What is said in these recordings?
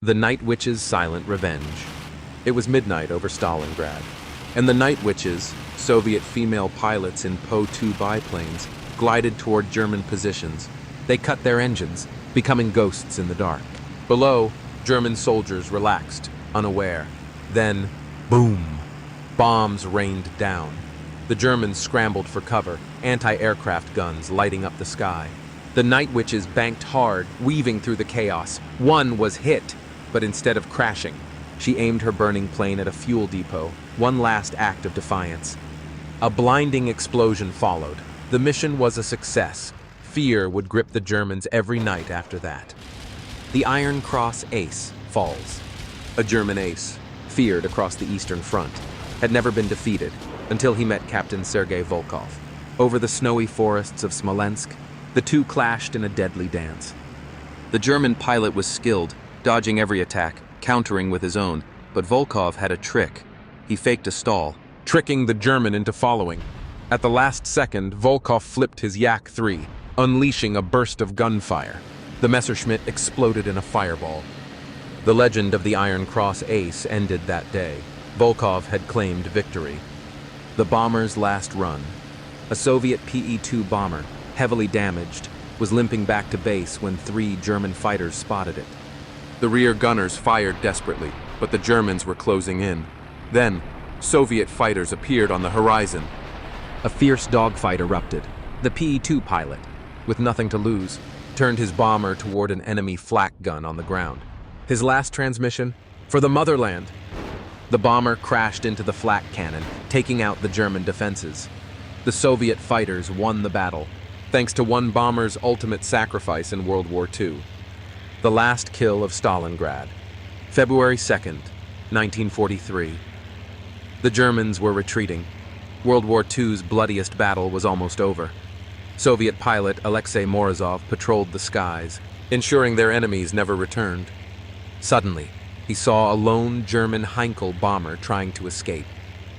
The Night Witch's Silent Revenge. It was midnight over Stalingrad, and the Night Witches, Soviet female pilots in Po-2 biplanes, glided toward German positions. They cut their engines, becoming ghosts in the dark. Below, German soldiers relaxed, unaware. Then, boom! Bombs rained down. The Germans scrambled for cover, anti-aircraft guns lighting up the sky. The Night Witches banked hard, weaving through the chaos. One was hit, but instead of crashing, she aimed her burning plane at a fuel depot, one last act of defiance. A blinding explosion followed. The mission was a success. Fear would grip the Germans every night after that. The Iron Cross ace falls. A German ace, feared across the Eastern Front, had never been defeated until he met Captain Sergei Volkov. Over the snowy forests of Smolensk, the two clashed in a deadly dance. The German pilot was skilled, dodging every attack, countering with his own, but Volkov had a trick. He faked a stall, tricking the German into following. At the last second, Volkov flipped his Yak-3, unleashing a burst of gunfire. The Messerschmitt exploded in a fireball. The legend of the Iron Cross ace ended that day. Volkov had claimed victory. The bomber's last run. A Soviet PE-2 bomber, heavily damaged, was limping back to base when 3 German fighters spotted it. The rear gunners fired desperately, but the Germans were closing in. Then, Soviet fighters appeared on the horizon. A fierce dogfight erupted. The PE-2 pilot, with nothing to lose, turned his bomber toward an enemy flak gun on the ground. His last transmission, "For the motherland!" The bomber crashed into the flak cannon, taking out the German defenses. The Soviet fighters won the battle, thanks to one bomber's ultimate sacrifice in World War II. The last kill of Stalingrad, February 2nd, 1943. The Germans were retreating. World War II's bloodiest battle was almost over. Soviet pilot Alexei Morozov patrolled the skies, ensuring their enemies never returned. Suddenly, he saw a lone German Heinkel bomber trying to escape.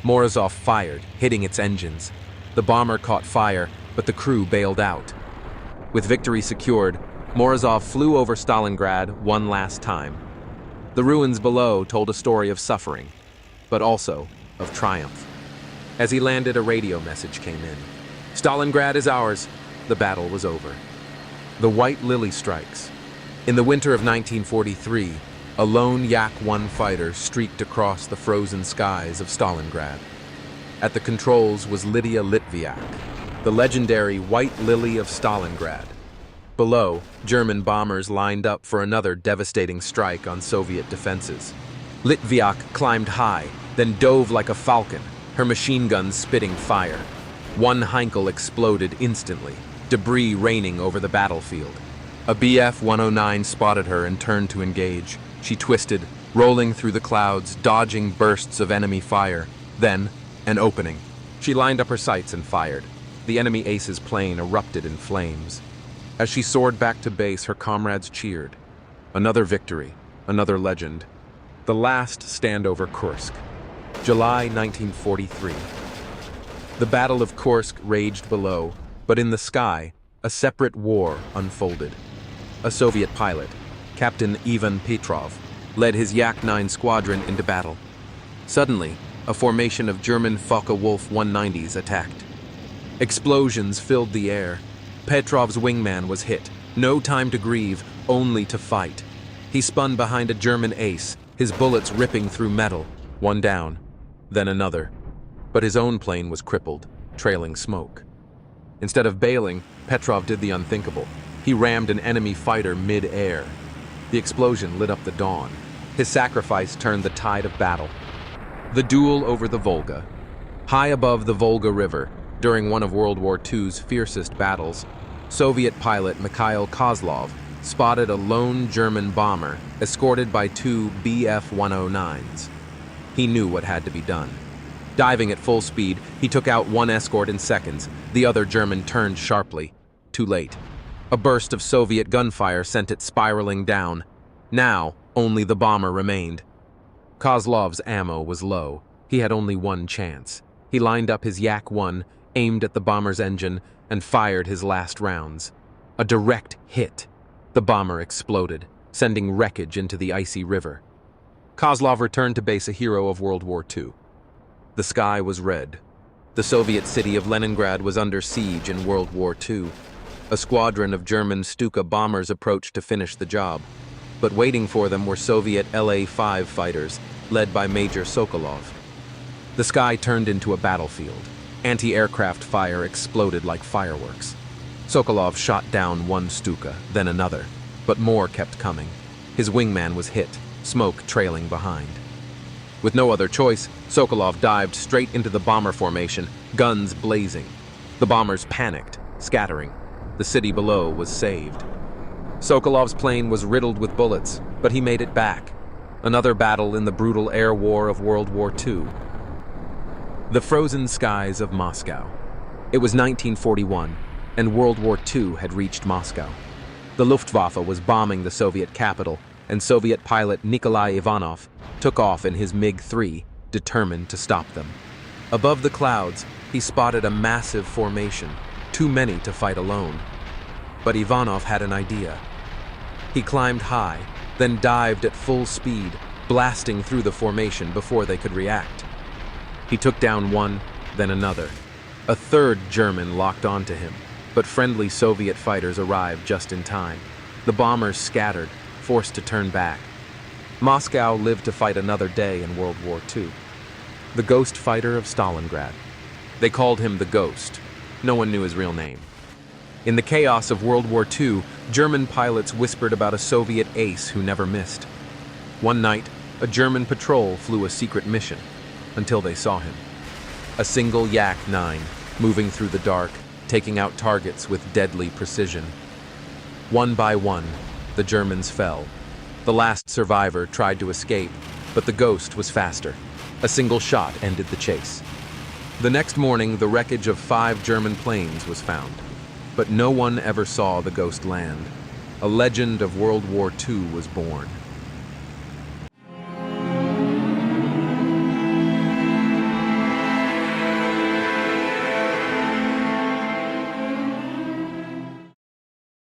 Morozov fired, hitting its engines. The bomber caught fire, but the crew bailed out. With victory secured, Morozov flew over Stalingrad one last time. The ruins below told a story of suffering, but also of triumph. As he landed, a radio message came in. "Stalingrad is ours." The battle was over. The White Lily strikes. In the winter of 1943, a lone Yak-1 fighter streaked across the frozen skies of Stalingrad. At the controls was Lydia Litviak, the legendary White Lily of Stalingrad. Below, German bombers lined up for another devastating strike on Soviet defenses. Litviak climbed high, then dove like a falcon, her machine guns spitting fire. One Heinkel exploded instantly, debris raining over the battlefield. A Bf-109 spotted her and turned to engage. She twisted, rolling through the clouds, dodging bursts of enemy fire. Then, an opening. She lined up her sights and fired. The enemy ace's plane erupted in flames. As she soared back to base, her comrades cheered. Another victory, another legend. The last stand over Kursk. July 1943. The Battle of Kursk raged below, but in the sky, a separate war unfolded. A Soviet pilot, Captain Ivan Petrov, led his Yak-9 squadron into battle. Suddenly, a formation of German Focke-Wulf 190s attacked. Explosions filled the air. Petrov's wingman was hit. No time to grieve, only to fight. He spun behind a German ace, his bullets ripping through metal. One down, then another. But his own plane was crippled, trailing smoke. Instead of bailing, Petrov did the unthinkable. He rammed an enemy fighter mid-air. The explosion lit up the dawn. His sacrifice turned the tide of battle. The duel over the Volga. High above the Volga River, during one of World War II's fiercest battles, Soviet pilot Mikhail Kozlov spotted a lone German bomber escorted by 2 Bf-109s. He knew what had to be done. Diving at full speed, he took out one escort in seconds. The other German turned sharply. Too late. A burst of Soviet gunfire sent it spiraling down. Now, only the bomber remained. Kozlov's ammo was low. He had only one chance. He lined up his Yak-1, aimed at the bomber's engine, and fired his last rounds. A direct hit. The bomber exploded. sending wreckage into the icy river. Kozlov returned to base a hero of World War II. The sky was red. The Soviet city of Leningrad was under siege in World War II. A squadron of German Stuka bombers approached to finish the job, but waiting for them were Soviet La-5 fighters, led by Major Sokolov. The sky turned into a battlefield. Anti-aircraft fire exploded like fireworks. Sokolov shot down one Stuka, then another, but more kept coming. His wingman was hit, smoke trailing behind. With no other choice, Sokolov dived straight into the bomber formation, guns blazing. The bombers panicked, scattering. The city below was saved. Sokolov's plane was riddled with bullets, but he made it back. Another battle in the brutal air war of World War II. The frozen skies of Moscow. It was 1941, and World War II had reached Moscow. The Luftwaffe was bombing the Soviet capital, and Soviet pilot Nikolai Ivanov took off in his MiG-3, determined to stop them. Above the clouds, he spotted a massive formation, too many to fight alone. But Ivanov had an idea. He climbed high, then dived at full speed, blasting through the formation before they could react. He took down one, then another. A third German locked onto him, but friendly Soviet fighters arrived just in time. The bombers scattered, forced to turn back. Moscow lived to fight another day in World War II. The ghost fighter of Stalingrad. They called him the Ghost. No one knew his real name. In the chaos of World War II, German pilots whispered about a Soviet ace who never missed. One night, a German patrol flew a secret mission, until they saw him. A single Yak-9, moving through the dark, taking out targets with deadly precision. One by one, the Germans fell. The last survivor tried to escape, but the Ghost was faster. A single shot ended the chase. The next morning, the wreckage of 5 German planes was found. But no one ever saw the Ghost land. A legend of World War II was born.